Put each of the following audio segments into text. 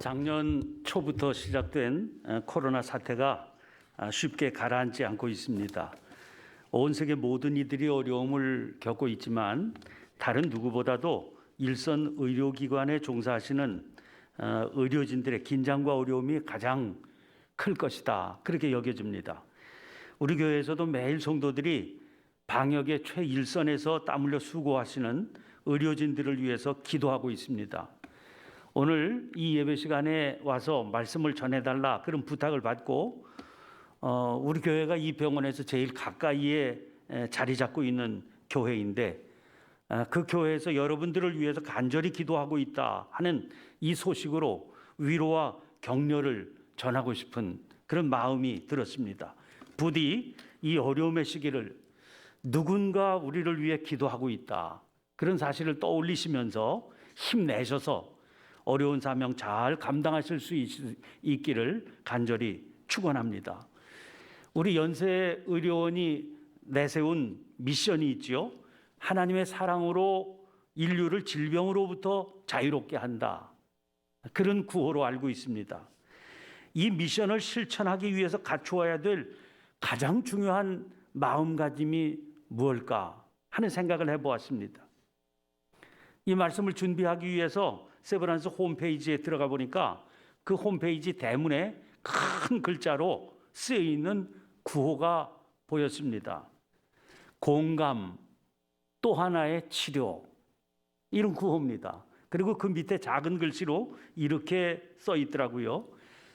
작년 초부터 시작된 코로나 사태가 쉽게 가라앉지 않고 있습니다. 온 세계 모든 이들이 어려움을 겪고 있지만 다른 누구보다도 일선 의료기관에 종사하시는 의료진들의 긴장과 어려움이 가장 클 것이다. 그렇게 여겨집니다. 우리 교회에서도 매일 성도들이 방역의 최일선에서 땀 흘려 수고하시는 의료진들을 위해서 기도하고 있습니다. 오늘 이 예배 시간에 와서 말씀을 전해달라 그런 부탁을 받고 우리 교회가 이 병원에서 제일 가까이에 자리 잡고 있는 교회인데 그 교회에서 여러분들을 위해서 간절히 기도하고 있다 하는 이 소식으로 위로와 격려를 전하고 싶은 그런 마음이 들었습니다. 부디 이 어려움의 시기를 누군가 우리를 위해 기도하고 있다 그런 사실을 떠올리시면서 힘내셔서 어려운 사명 잘 감당하실 수 있기를 간절히 축원합니다. 우리 연세 의료원이 내세운 미션이 있지요. 하나님의 사랑으로 인류를 질병으로부터 자유롭게 한다. 그런 구호로 알고 있습니다. 이 미션을 실천하기 위해서 갖추어야 될 가장 중요한 마음가짐이 무엇일까 하는 생각을 해보았습니다. 이 말씀을 준비하기 위해서 세브란스 홈페이지에 들어가 보니까 그 홈페이지 대문에 큰 글자로 쓰여 있는 구호가 보였습니다. 공감, 또 하나의 치료, 이런 구호입니다. 그리고 그 밑에 작은 글씨로 이렇게 써 있더라고요.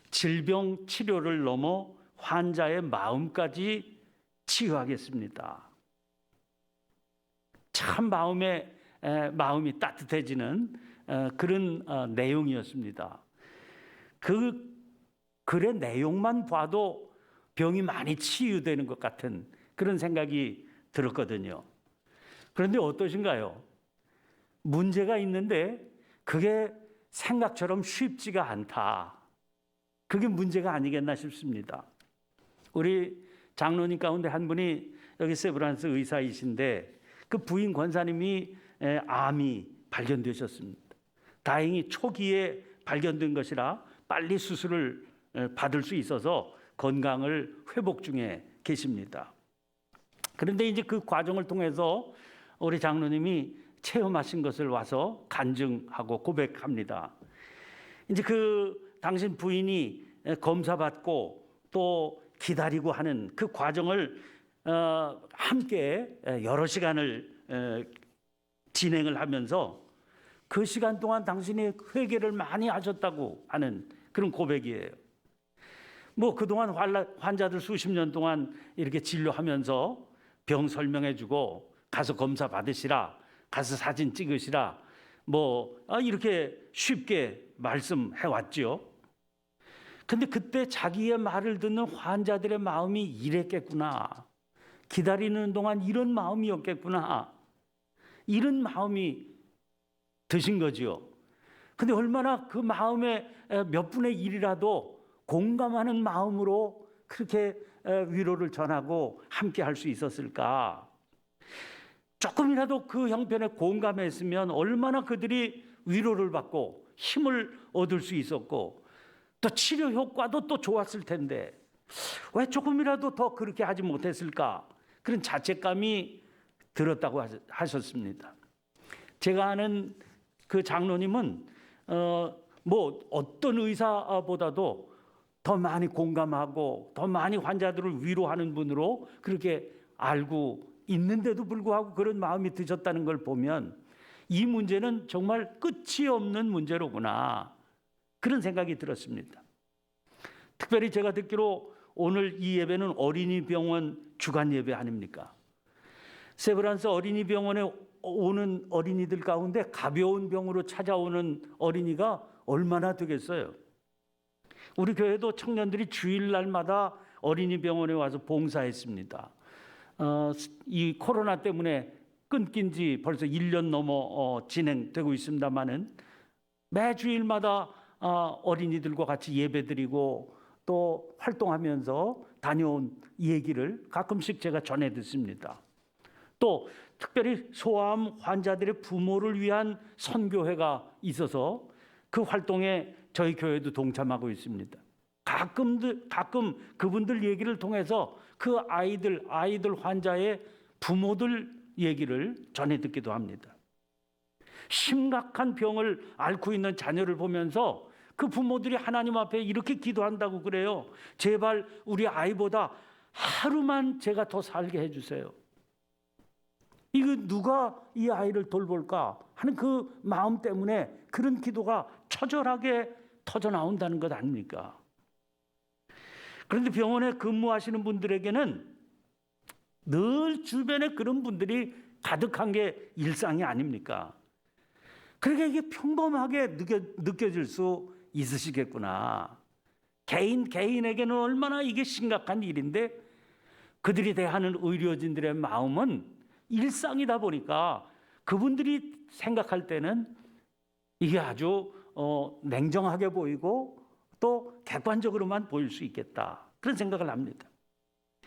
질병 치료를 넘어 환자의 마음까지 치유하겠습니다. 참 마음이 따뜻해지는 그런 내용이었습니다. 그 글의 내용만 봐도 병이 많이 치유되는 것 같은 그런 생각이 들었거든요. 그런데 어떠신가요? 문제가 있는데 그게 생각처럼 쉽지가 않다. 그게 문제가 아니겠나 싶습니다. 우리 장로님 가운데 한 분이 여기 세브란스 의사이신데 그 부인 권사님이 암이 발견되셨습니다. 다행히 초기에 발견된 것이라 빨리 수술을 받을 수 있어서 건강을 회복 중에 계십니다. 그런데 이제 그 과정을 통해서 우리 장로님이 체험하신 것을 와서 간증하고 고백합니다. 이제 그 당신 부인이 검사받고 또 기다리고 하는 그 과정을 함께 여러 시간을 진행을 하면서 그 시간 동안 당신이 회개를 많이 하셨다고 하는 그런 고백이에요. 뭐 그동안 환자들 수십 년 동안 이렇게 진료하면서 병 설명해주고 가서 검사 받으시라, 가서 사진 찍으시라, 뭐 이렇게 쉽게 말씀해왔죠. 근데 그때 자기의 말을 듣는 환자들의 마음이 이랬겠구나. 기다리는 동안 이런 마음이었겠구나. 이런 마음이 드신 거지요. 근데 얼마나 그 마음의 몇 분의 1이라도 공감하는 마음으로 그렇게 위로를 전하고 함께 할 수 있었을까? 조금이라도 그 형편에 공감했으면 얼마나 그들이 위로를 받고 힘을 얻을 수 있었고 또 치료 효과도 또 좋았을 텐데 왜 조금이라도 더 그렇게 하지 못했을까? 그런 자책감이 들었다고 하셨습니다. 제가 아는 그 장로님은 뭐 어떤 의사보다도 더 많이 공감하고 더 많이 환자들을 위로하는 분으로 그렇게 알고 있는데도 불구하고 그런 마음이 드셨다는 걸 보면 이 문제는 정말 끝이 없는 문제로구나 그런 생각이 들었습니다. 특별히 제가 듣기로 오늘 이 예배는 어린이병원 주간 예배 아닙니까? 세브란스 어린이병원에 오는 어린이들 가운데 가벼운 병으로 찾아오는 어린이가 얼마나 되겠어요? 우리 교회도 청년들이 주일날마다 어린이병원에 와서 봉사했습니다. 이 코로나 때문에 끊긴 지 벌써 1년 넘어 진행되고 있습니다만은 매주일마다 어린이들과 같이 예배드리고 또 활동하면서 다녀온 얘기를 가끔씩 제가 전해 듣습니다. 또 특별히 소아암 환자들의 부모를 위한 선교회가 있어서 그 활동에 저희 교회도 동참하고 있습니다. 가끔 그분들 얘기를 통해서 그 아이들 환자의 부모들 얘기를 전해 듣기도 합니다. 심각한 병을 앓고 있는 자녀를 보면서 그 부모들이 하나님 앞에 이렇게 기도한다고 그래요. 제발 우리 아이보다 하루만 제가 더 살게 해주세요. 이거 누가 이 아이를 돌볼까 하는 그 마음 때문에 그런 기도가 처절하게 터져 나온다는 것 아닙니까? 그런데 병원에 근무하시는 분들에게는 늘 주변에 그런 분들이 가득한 게 일상이 아닙니까? 그러니까 이게 평범하게 느껴질 수 있으시겠구나. 개인에게는 얼마나 이게 심각한 일인데 그들이 대하는 의료진들의 마음은 일상이다 보니까 그분들이 생각할 때는 이게 아주 냉정하게 보이고 또 객관적으로만 보일 수 있겠다. 그런 생각을 합니다.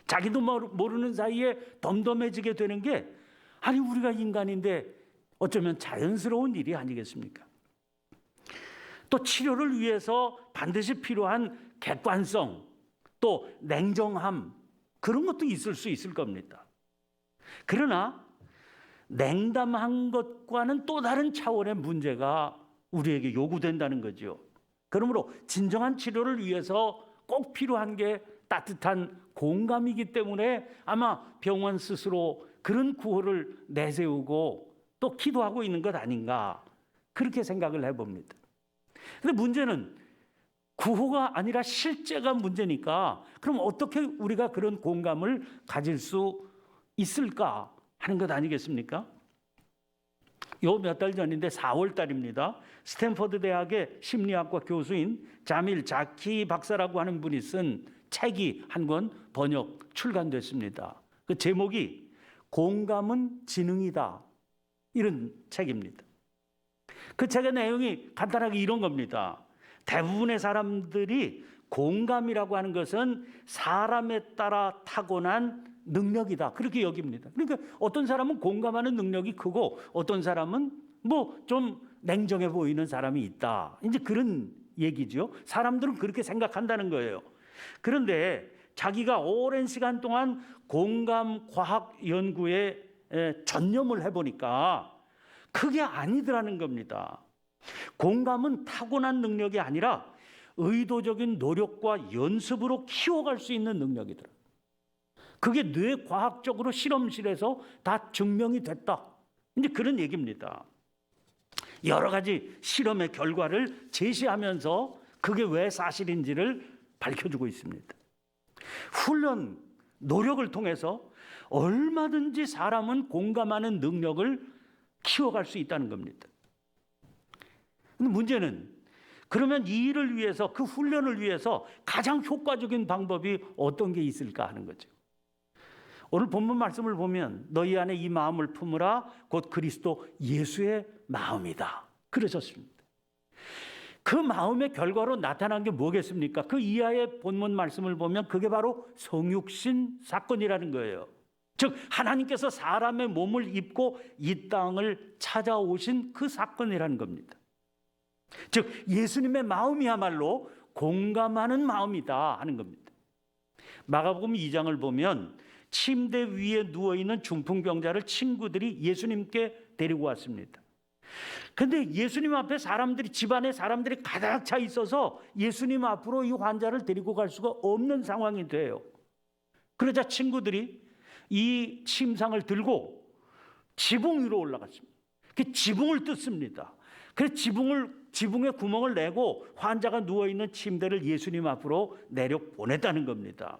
자기도 모르는 사이에 덤덤해지게 되는 게 아니 우리가 인간인데 어쩌면 자연스러운 일이 아니겠습니까? 또 치료를 위해서 반드시 필요한 객관성 또 냉정함 그런 것도 있을 수 있을 겁니다. 그러나 냉담한 것과는 또 다른 차원의 문제가 우리에게 요구된다는 거죠. 그러므로 진정한 치료를 위해서 꼭 필요한 게 따뜻한 공감이기 때문에 아마 병원 스스로 그런 구호를 내세우고 또 기도하고 있는 것 아닌가 그렇게 생각을 해봅니다. 그런데 문제는 구호가 아니라 실제가 문제니까 그럼 어떻게 우리가 그런 공감을 가질 수 있을까 하는 것 아니겠습니까? 요 몇 달 전인데 4월 달입니다. 스탠퍼드 대학의 심리학과 교수인 자밀 자키 박사라고 하는 분이 쓴 책이 한 권 번역 출간됐습니다. 그 제목이 공감은 지능이다. 이런 책입니다. 그 책의 내용이 간단하게 이런 겁니다. 대부분의 사람들이 공감이라고 하는 것은 사람에 따라 타고난 능력이다. 그렇게 여깁니다. 그러니까 어떤 사람은 공감하는 능력이 크고 어떤 사람은 뭐 좀 냉정해 보이는 사람이 있다. 이제 그런 얘기죠. 사람들은 그렇게 생각한다는 거예요. 그런데 자기가 오랜 시간 동안 공감 과학 연구에 전념을 해보니까 그게 아니더라는 겁니다. 공감은 타고난 능력이 아니라 의도적인 노력과 연습으로 키워갈 수 있는 능력이더라. 그게 뇌과학적으로 실험실에서 다 증명이 됐다. 이제 그런 얘기입니다. 여러 가지 실험의 결과를 제시하면서 그게 왜 사실인지를 밝혀주고 있습니다. 훈련, 노력을 통해서 얼마든지 사람은 공감하는 능력을 키워갈 수 있다는 겁니다. 근데 문제는 그러면 이 일을 위해서 그 훈련을 위해서 가장 효과적인 방법이 어떤 게 있을까 하는 거죠. 오늘 본문 말씀을 보면 너희 안에 이 마음을 품으라 곧 그리스도 예수의 마음이다. 그러셨습니다. 그 마음의 결과로 나타난 게 뭐겠습니까? 그 이하의 본문 말씀을 보면 그게 바로 성육신 사건이라는 거예요. 즉 하나님께서 사람의 몸을 입고 이 땅을 찾아오신 그 사건이라는 겁니다. 즉 예수님의 마음이야말로 공감하는 마음이다 하는 겁니다. 마가복음 2장을 보면 침대 위에 누워있는 중풍병자를 친구들이 예수님께 데리고 왔습니다. 그런데 예수님 앞에 집안에 사람들이 가득 차 있어서 예수님 앞으로 이 환자를 데리고 갈 수가 없는 상황이 돼요. 그러자 친구들이 이 침상을 들고 지붕 위로 올라갔습니다. 그 지붕을 뜯습니다. 그래서 지붕에 구멍을 내고 환자가 누워있는 침대를 예수님 앞으로 내려 보냈다는 겁니다.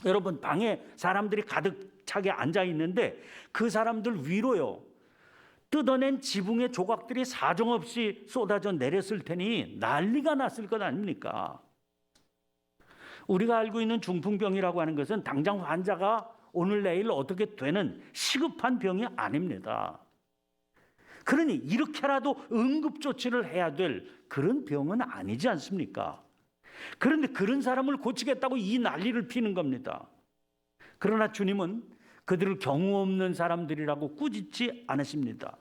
여러분 방에 사람들이 가득 차게 앉아 있는데 그 사람들 위로요 뜯어낸 지붕의 조각들이 사정없이 쏟아져 내렸을 테니 난리가 났을 것 아닙니까? 우리가 알고 있는 중풍병이라고 하는 것은 당장 환자가 오늘 내일 어떻게 되는 시급한 병이 아닙니다. 그러니 이렇게라도 응급조치를 해야 될 그런 병은 아니지 않습니까? 그런데 그런 사람을 고치겠다고 이 난리를 피는 겁니다. 그러나 주님은 그들을 경우 없는 사람들이라고 꾸짖지 않으십니다.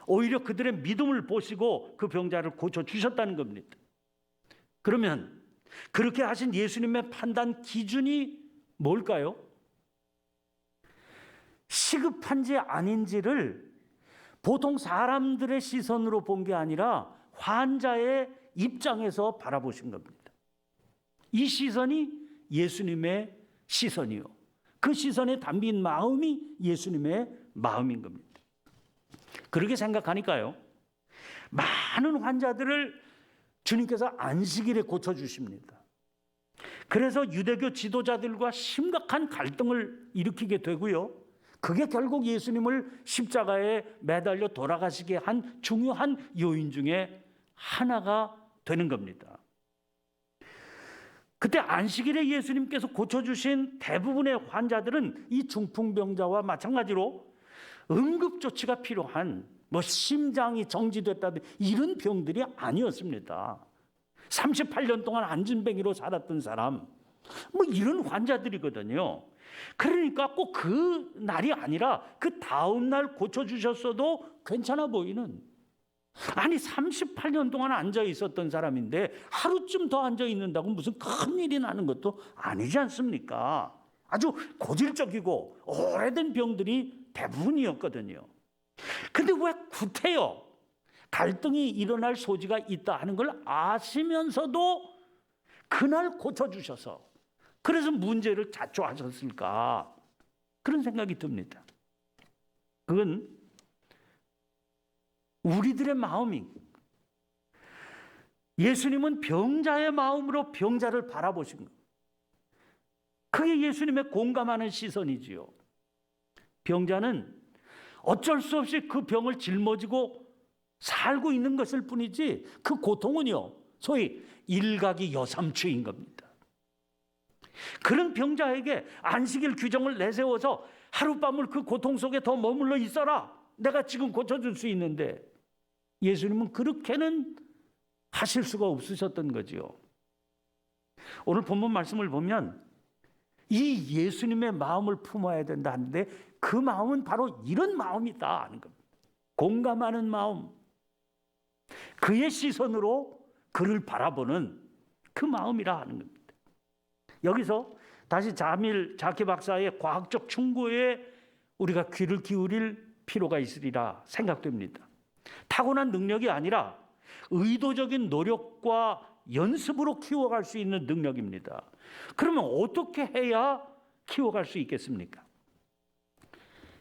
오히려 그들의 믿음을 보시고 그 병자를 고쳐주셨다는 겁니다. 그러면 그렇게 하신 예수님의 판단 기준이 뭘까요? 시급한지 아닌지를 보통 사람들의 시선으로 본 게 아니라 환자의 입장에서 바라보신 겁니다. 이 시선이 예수님의 시선이요, 그 시선에 담긴 마음이 예수님의 마음인 겁니다. 그렇게 생각하니까요, 많은 환자들을 주님께서 안식일에 고쳐주십니다. 그래서 유대교 지도자들과 심각한 갈등을 일으키게 되고요, 그게 결국 예수님을 십자가에 매달려 돌아가시게 한 중요한 요인 중에 하나가 되는 겁니다. 그때 안식일에 예수님께서 고쳐주신 대부분의 환자들은 이 중풍병자와 마찬가지로 응급조치가 필요한 심장이 정지됐다든 이런 병들이 아니었습니다. 38년 동안 안진뱅이로 살았던 사람, 이런 환자들이거든요. 그러니까 꼭 그 날이 아니라 그 다음 날 고쳐주셨어도 괜찮아 보이는, 아니 38년 동안 앉아 있었던 사람인데 하루쯤 더 앉아 있는다고 무슨 큰일이 나는 것도 아니지 않습니까? 아주 고질적이고 오래된 병들이 대부분이었거든요. 근데 왜 구태여 갈등이 일어날 소지가 있다 하는 걸 아시면서도 그날 고쳐주셔서 그래서 문제를 자초하셨을까, 그런 생각이 듭니다. 그건 우리들의 마음이, 예수님은 병자의 마음으로 병자를 바라보신 것, 그게 예수님의 공감하는 시선이지요. 병자는 어쩔 수 없이 그 병을 짊어지고 살고 있는 것일 뿐이지 그 고통은요, 소위 일각이 여삼추인 겁니다. 그런 병자에게 안식일 규정을 내세워서 하룻밤을 그 고통 속에 더 머물러 있어라, 내가 지금 고쳐줄 수 있는데, 예수님은 그렇게는 하실 수가 없으셨던 거지요. 오늘 본문 말씀을 보면 이 예수님의 마음을 품어야 된다 하는데 그 마음은 바로 이런 마음이다 하는 겁니다. 공감하는 마음, 그의 시선으로 그를 바라보는 그 마음이라 하는 겁니다. 여기서 다시 자키 박사의 과학적 충고에 우리가 귀를 기울일 필요가 있으리라 생각됩니다. 타고난 능력이 아니라 의도적인 노력과 연습으로 키워갈 수 있는 능력입니다. 그러면 어떻게 해야 키워갈 수 있겠습니까?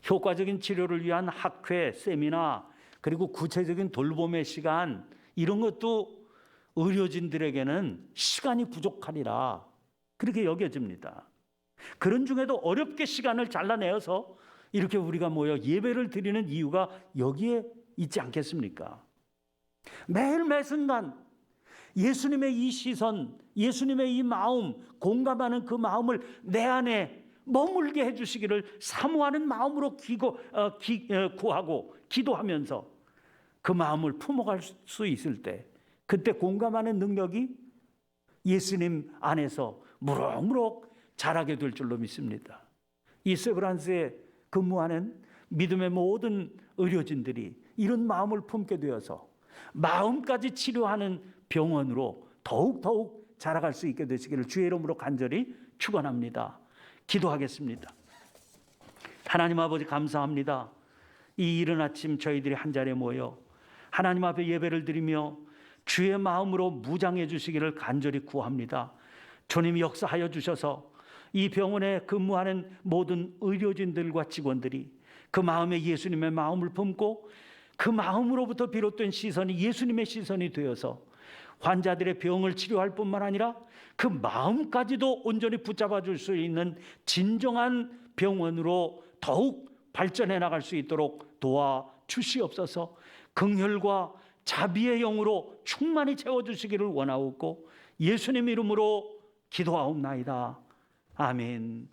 효과적인 치료를 위한 학회, 세미나, 그리고 구체적인 돌봄의 시간, 이런 것도 의료진들에게는 시간이 부족하리라 그렇게 여겨집니다. 그런 중에도 어렵게 시간을 잘라내어서 이렇게 우리가 모여 예배를 드리는 이유가 여기에 있지 않겠습니까? 매일 매 순간 예수님의 이 시선, 예수님의 이 마음, 공감하는 그 마음을 내 안에 머물게 해주시기를 사모하는 마음으로 구하고 기도하면서 그 마음을 품어갈 수 있을 때, 그때 공감하는 능력이 예수님 안에서 무럭무럭 자라게 될 줄로 믿습니다. 이 세브란스에 근무하는 믿음의 모든 의료진들이 이런 마음을 품게 되어서 마음까지 치료하는 병원으로 더욱 자라갈 수 있게 되시기를 주의 이름으로 간절히 축원합니다. 기도하겠습니다. 하나님 아버지, 감사합니다. 이 이른 아침 저희들이 한 자리에 모여 하나님 앞에 예배를 드리며 주의 마음으로 무장해 주시기를 간절히 구합니다. 주님이 역사하여 주셔서 이 병원에 근무하는 모든 의료진들과 직원들이 그 마음에 예수님의 마음을 품고 그 마음으로부터 비롯된 시선이 예수님의 시선이 되어서 환자들의 병을 치료할 뿐만 아니라 그 마음까지도 온전히 붙잡아 줄 수 있는 진정한 병원으로 더욱 발전해 나갈 수 있도록 도와주시옵소서. 긍휼과 자비의 영으로 충만히 채워주시기를 원하옵고 예수님 이름으로 기도하옵나이다. 아멘.